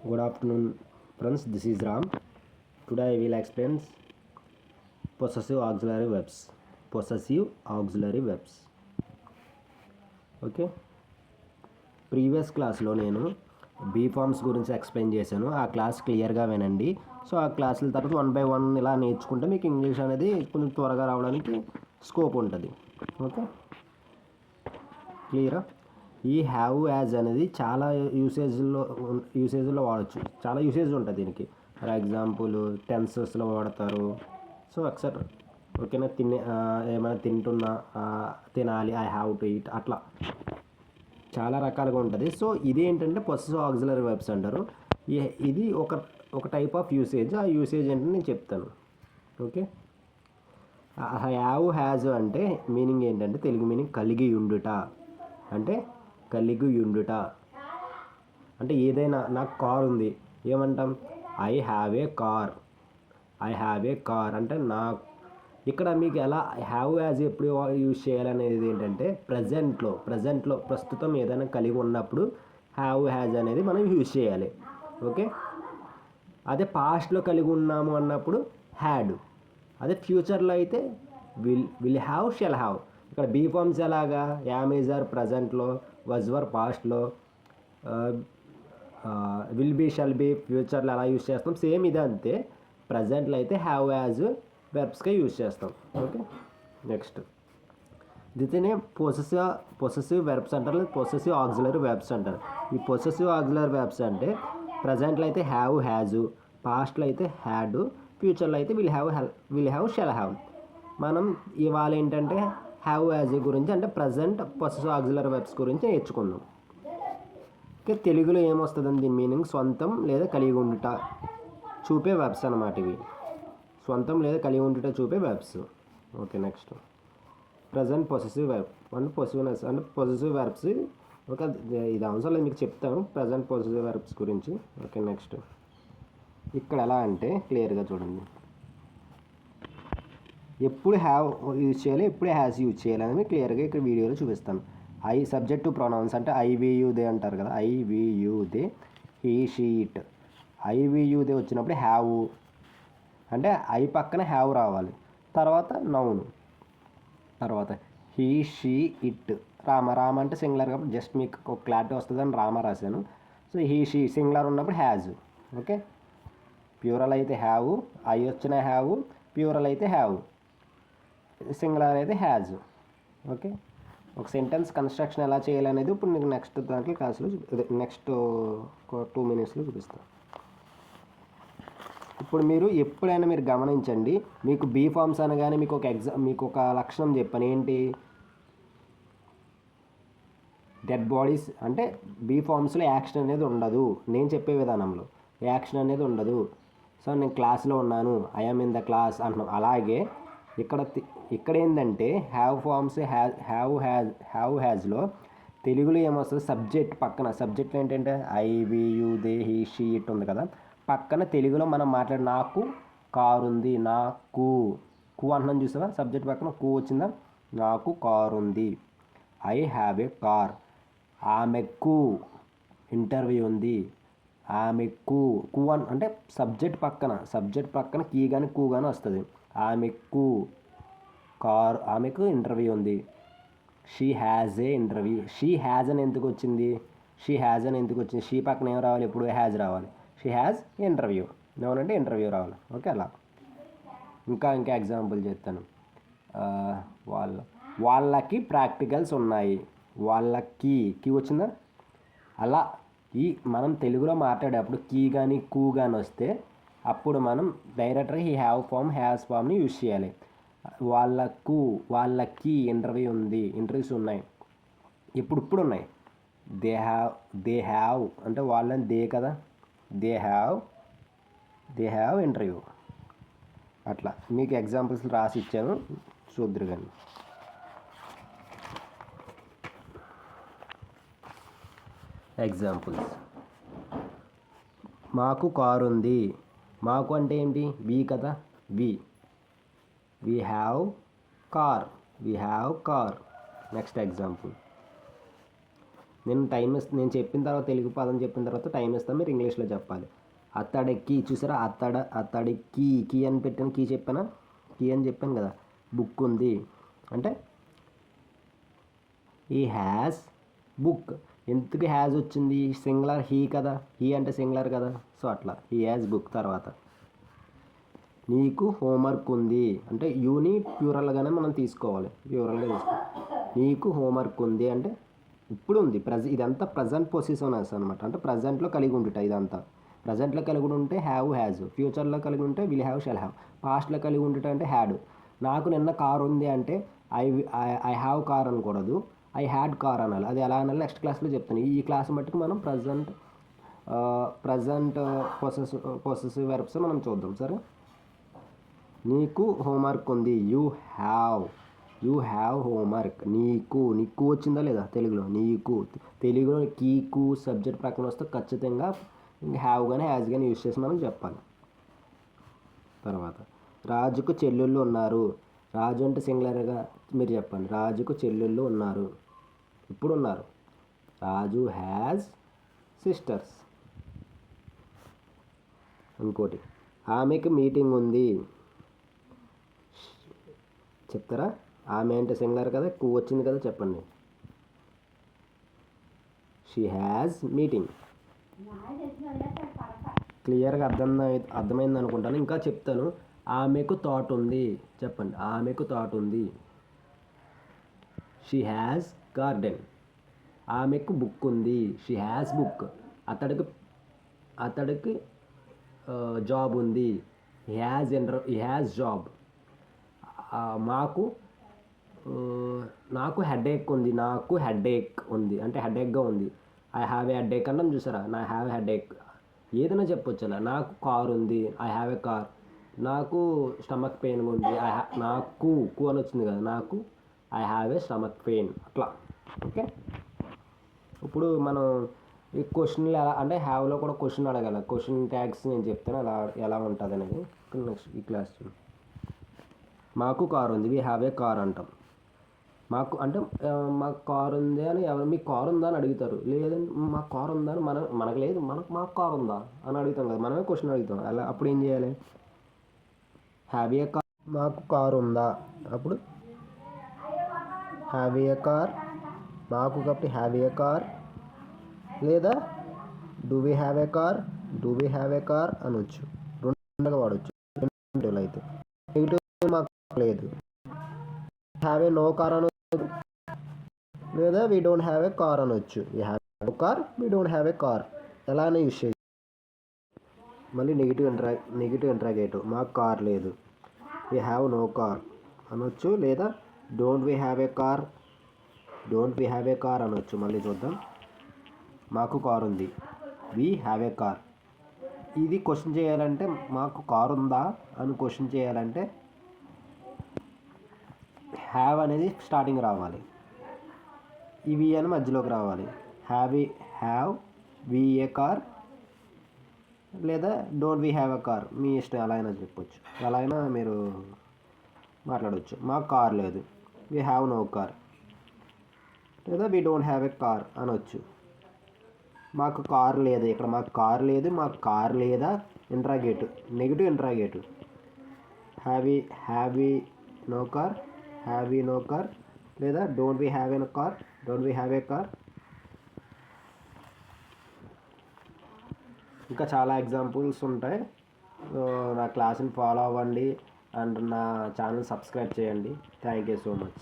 Good afternoon, friends. This is Ram. Today I will explain possessive auxiliary verbs. Possessive auxiliary verbs. Okay, previous క్లాస్లో నేను be forms గురించి explain చేశాను. ఆ class క్లియర్గా వినండి. So ఆ క్లాసుల తర్వాత 1 by 1 ఇలా నేర్చుకుంటే మీకు ఇంగ్లీష్ అనేది కొంచెం త్వరగా రావడానికి స్కోప్ ఉంటుంది. ఓకే, క్లియరా? ఈ హ్యావ్ యాజ్ అనేది చాలా యూసేజ్లో వాడచ్చు. చాలా యూసేజ్ ఉంటుంది దీనికి. ఫర్ ఎగ్జాంపుల్ టెన్సెస్లో వాడతారు. So etcetera. ఓకేనా? ఏమైనా తింటున్నా, తినాలి, ఐ హ్యావ్ టు ఈట్, అట్లా చాలా రకాలుగా ఉంటుంది. సో ఇదేంటంటే పొసెసివ్ ఆక్సిలరీ వెర్బ్స్ అంటారు. ఇది ఒక టైప్ ఆఫ్ యూసేజ్. ఆ యూసేజ్ ఏంటంటే నేను చెప్తాను. ఓకే, హ్యావ్ హ్యాజ్ అంటే మీనింగ్ ఏంటంటే, తెలుగు మీనింగ్ కలిగి ఉండుట. అంటే కలిగి ఉండుట అంటే ఏదైనా, నాకు కార్ ఉంది, ఏమంటాం? I have a car. I have a car అంటే ఇక్కడ మీకు ఎలా హ్యావ్ యాజ్ ఎప్పుడు యూజ్ చేయాలనేది ఏంటంటే, ప్రజెంట్లో ప్రస్తుతం ఏదైనా కలిగి ఉన్నప్పుడు హ్యావ్ హ్యాజ్ అనేది మనం యూజ్ చేయాలి. ఓకే, అదే పాస్ట్లో కలిగి ఉన్నాము అన్నప్పుడు హ్యాడ్. అదే ఫ్యూచర్లో అయితే విల్ హ్యావ్, షెల్ హ్యావ్. ఇక్కడ బీ ఫార్మ్స్ ఎలాగా? యామ్, ఈజ్, ఆర్ ప్రజెంట్లో, వజ్, వర్ పాస్ట్లో, విల్ బీ, షెల్ బీ ఫ్యూచర్లో ఎలా యూజ్ చేస్తాం, సేమ్ ఇదే అంతే. ప్రజెంట్లో అయితే హ్యావ్ యాజ్ వెర్బ్స్గా యూజ్ చేస్తాం. ఓకే, నెక్స్ట్ దీనినే పొసెసివ్ వెర్బ్స్ అంటారు, లేదా పొసెసివ్ ఆక్సిలరీ వెర్బ్స్ అంటారు. ఈ పొసెసివ్ ఆక్సిలరీ వెర్బ్స్ అంటే ప్రజెంట్లో అయితే హ్యావ్ హ్యాజ్, పాస్ట్లో అయితే హ్యాడ్, ఫ్యూచర్లో అయితే విల్ హ్యావ్, షెల్ హ్యావ్. మనం ఇవాళ ఏంటంటే హ్యావ్ యాజ్ గురించి, అంటే ప్రజెంట్ పొసెసివ్ ఆక్సిలరీ వెర్బ్స్ గురించి నేర్చుకుందాం. ఓకే, తెలుగులో ఏమొస్తుందని దీని మీనింగ్ సొంతం లేదా కలిగి ఉండుట చూపే వెర్బ్స్ అన్నమాట ఇవి. సొంతం లేదా కలిగి ఉండుట చూపే verbs. Okay, next present possessive verb అంటే పొసెసివ్నెస్ అంటే పొసెసివ్ వెర్బ్స్. ఓకే, ఇది అవసరం లేదు, మీకు చెప్తాను ప్రజెంట్ పొసెసివ్ వెర్బ్స్ గురించి. ఓకే, నెక్స్ట్ ఇక్కడ ఎలా అంటే క్లియర్గా చూడండి. ఎప్పుడు హ్యావ్ యూజ్ చేయాలి, ఎప్పుడు హ్యాస్ యూజ్ చేయాలి అనేది క్లియర్గా ఇక్కడ వీడియోలో చూపిస్తాను. ఐ సబ్జెక్ట్ టు ప్రొనౌన్స్ అంటే ఐ వి యూ దే అంటారు కదా. I we you they, he she it. I we you they వచ్చినప్పుడు హ్యావ్ అంటే ఐ పక్కన హ్యావ్ రావాలి. తర్వాత నౌన్, తర్వాత హీ షీ ఇట్. రామ అంటే సింగులర్ కాబట్టి జస్ట్ మీకు ఒక క్లారిటీ వస్తుందని రామ రాశాను. సో హీ షీ సింగులర్ ఉన్నప్పుడు హ్యాజ్. ఓకే, ప్యూరల్ అయితే హ్యావ్, ఐ వచ్చిన హ్యావ్, ప్యూరల్ అయితే హ్యావ్, సింగులర్ అయితే హ్యాజ్. ఓకే, ఒక సెంటెన్స్ కన్స్ట్రక్షన్ ఎలా చేయాలనేది ఇప్పుడు మీకు నెక్స్ట్ దాంట్లో క్లాస్లో నెక్స్ట్ 2 minutesలో చూపిస్తాను. ఇప్పుడు మీరు ఎప్పుడైనా మీరు గమనించండి, మీకు బీ ఫార్మ్స్ అనగానే మీకు ఒక లక్షణం చెప్పాను. ఏంటి? డెడ్ బాడీస్ అంటే బీ ఫార్మ్స్లో యాక్షన్ అనేది ఉండదు. నేను చెప్పే విధానంలో యాక్షన్ అనేది ఉండదు. సో నేను క్లాస్లో ఉన్నాను, ఐఎమ్ ఇన్ ద క్లాస్ అంటున్నాం. అలాగే ఇక్కడ ఏంటంటే హ్యావ్ ఫార్మ్స్, హ్యావ్ హ్యాజ్లో తెలుగులో ఏమొస్తుంది? సబ్జెక్ట్ పక్కన, సబ్జెక్ట్లో ఏంటంటే I we you they he she it ఉంది కదా. పక్కన తెలుగులో మనం నాకు కారు ఉంది, నాకు కు అంటున్నాను చూసావా? సబ్జెక్ట్ పక్కన కు వచ్చిందా? నాకు కారు ఉంది. I have a car. ఆమెకు ఇంటర్వ్యూ ఉంది. ఆమెకు కు అంటే సబ్జెక్ట్ పక్కన కీ కానీ కు కానీ వస్తుంది. ఆమెకు కార్, ఆమెకు ఇంటర్వ్యూ ఉంది. She has a interview. She has అని ఎందుకు వచ్చింది? షీ పక్కన ఏం రావాలి? ఎప్పుడు హ్యాజ్ రావాలి. She has interview. ఏమనంటే ఇంటర్వ్యూ రావాలి. ఓకే, అలా ఇంకా ఎగ్జాంపుల్ చెప్తాను. వాళ్ళకి ప్రాక్టికల్స్ ఉన్నాయి. వాళ్ళకి కీ వచ్చిందా? అలా మనం తెలుగులో మాట్లాడేటప్పుడు కీ కానీ కూ కానీ వస్తే అప్పుడు మనం డైరెక్ట్గా ఈ హ్యావ్ ఫామ్, హ్యాస్ ఫామ్ని యూజ్ చేయాలి. వాళ్ళకి ఇంటర్వ్యూ ఉంది, ఇంటర్వ్యూస్ ఉన్నాయి. ఇప్పుడు ఉన్నాయి. దే హ్యావ్ అంటే వాళ్ళని దే కదా, దే హ్యావ్ ఇంటర్వ్యూ. అట్లా మీకు ఎగ్జాంపుల్స్ రాసి ఇచ్చాను, చూద్దరు కానీ. ఎగ్జాంపుల్స్: మాకు కారు ఉంది. మాకు అంటే ఏంటి? వి కదా, we have car. Next example: నేను చెప్పిన తర్వాత తెలుగు పదం చెప్పిన తర్వాత టైం ఇస్తాను, మీరు ఇంగ్లీష్లో చెప్పాలి. అతడికి చూసారా, అతడికి కీ అని పెట్టాను, కీ చెప్పానా, కీ అని చెప్పాను కదా. బుక్ ఉంది అంటే ఈ హ్యాస్ బుక్. ఎందుకు హ్యాస్ వచ్చింది, సింగులర్ హీ కదా, హీ అంటే సింగులర్ కదా, సో అట్లా హీ హ్యాస్ బుక్. తర్వాత నీకు హోంవర్క్ ఉంది అంటే యూని ప్యూరల్గానే మనం తీసుకోవాలి, ప్యూరల్గా తీసుకోవాలి. నీకు హోంవర్క్ ఉంది అంటే ఇప్పుడు ఉంది, ఇదంతా ప్రజెంట్ పొసిషనర్స్ అనమాట, అంటే ప్రజెంట్లో కలిగి ఉండుట. ఇదంతా ప్రజెంట్లో కలిగి ఉంటే హ్యావ్ హ్యాజ్, ఫ్యూచర్లో కలిగి ఉంటే విల్ హ్యావ్ షెల్ హ్యావ్, పాస్ట్లో కలిగి ఉండుట అంటే హ్యాడ్. నాకు నిన్న కార్ ఉంది అంటే ఐ ఐ హ్యావ్ కార్ అనకూడదు, ఐ హ్యాడ్ కార్ అనాలి. అది ఎలా అనాలి నెక్స్ట్ క్లాస్లో చెప్తాను. ఈ క్లాస్ మట్టుకు మనం ప్రజెంట్ పొసెసివ్ వెర్బ్స్ మనం చూద్దాం సరే. నీకు హోంవర్క్ ఉంది, యూ హ్యావ్ హోంవర్క్. నీకు వచ్చిందా లేదా తెలుగులో, నీకు. తెలుగులో కీకు సబ్జెక్ట్ ప్రక్కన వస్తే ఖచ్చితంగా హ్యావ్ కానీ హ్యాజ్ కానీ యూజ్ చేసి మనం చెప్పాలి. తర్వాత రాజుకు చెల్లెళ్ళు ఉన్నారు. రాజు అంటే సింగులర్గా మీరు చెప్పండి. రాజుకు చెల్లెళ్ళు ఉన్నారు, ఇప్పుడు ఉన్నారు. రాజు హ్యాజ్ సిస్టర్స్. ఇంకోటి ఆమెకు మీటింగ్ ఉంది చెప్తారా. ఆమె అంటే సింగులర్ కదా, కు వచ్చింది కదా, చెప్పండి. She has meeting. క్లియర్గా అర్థమైంది అనుకుంటాను, ఇంకా చెప్తాను. ఆమెకు థాట్ ఉంది చెప్పండి. ఆమెకు థాట్ ఉంది. She has garden. ఆమెకు బుక్ ఉంది, షీ హ్యాజ్ బుక్. అతడికి జాబ్ ఉంది, హీ హ్యాజ్ జాబ్. నాకు హెడేక్ ఉంది, అంటే హెడేక్గా ఉంది. ఐ హ్యావ్ ఏ హెడేక్ అన్నాం చూసారా, నా హ్యావ్ హెడేక్. ఏదైనా చెప్పొచ్చు అలా. నాకు కార్ ఉంది, ఐ హ్యావ్ ఏ కార్. నాకు స్టమక్ పెయిన్ ఉంది, నాకు అని వచ్చింది కదా, నాకు I have a stomach pain. అట్లా ఓకే. ఇప్పుడు మనం ఈ క్వశ్చన్లు ఎలా అంటే హ్యావ్లో కూడా క్వశ్చన్ అడగాలి. క్వశ్చన్ ట్యాగ్స్ నేను చెప్తాను అలా ఎలా ఉంటుంది అనేది నెక్స్ట్ ఈ క్లాస్. మాకు కారు ఉంది, వీ హ్యావ్ ఏ కార్ అంటాం. మాకు అంటే మాకు కారు ఉంది అని ఎవరు మీకు కారు ఉందా అని అడుగుతారు. లేదంటే మాకు కారు ఉందా అని మనకు లేదు, మాకు కారు ఉందా అని అడుగుతాం కదా, మనమే క్వశ్చన్ అడుగుతాం. అలా అప్పుడు ఏం చేయాలి, హ్యావ్ ఏ కార్. మాకు కారు ఉందా, అప్పుడు హ్యావ్ ఏ కార్. మాకు కాబట్టి హ్యావ్ ఏ కార్, లేదా do we have a car అనొచ్చు. రెండుగా వాడచ్చు నెగిటివ్లో అయితే. నెగిటివ్ మాకు లేదు, హ్యావ్ ఏ నో కార్ అనొచ్చు, లేదా we don't have a car అనొచ్చు. We have no car, we don't have a car ఎలానే యూజ్ చేయాలి. మళ్ళీ నెగిటివ్ ఇంట్రాగేటివ్. మాకు కార్ లేదు, వీ హ్యావ్ నో కార్ అనొచ్చు, లేదా don't we have a car అనొచ్చు. మళ్ళీ చూద్దాం. మాకు కార్ ఉంది, వీ హ్యావ్ ఏ కార్. ఇది క్వశ్చన్ చేయాలంటే మాకు కార్ ఉందా అని క్వశ్చన్ చేయాలంటే హ్యావ్ అనేది స్టార్టింగ్ రావాలి, ఇవి అని మధ్యలోకి రావాలి. హ్యావ్ వీ ఏ కార్, లేదా don't we have a car, మీ ఇష్టం ఎలా అయినా చెప్పొచ్చు, ఎలా అయినా మీరు మాట్లాడవచ్చు. మాకు కార్ లేదు, వీ హ్యావ్ నో కార్, లేదా we don't have a car అనొచ్చు. మాకు కార్ లేదు, ఇక్కడ మాకు కార్ లేదు, మాకు కార్ లేదా interrogative, negative interrogative. Have we no car, లేదా don't we have a car. ఇంకా చాలా ఎగ్జాంపుల్స్ ఉంటాయి. నా క్లాస్ని ఫాలో అవ్వండి అండ్ నా ఛానల్ సబ్స్క్రైబ్ చేయండి. Thank you so much.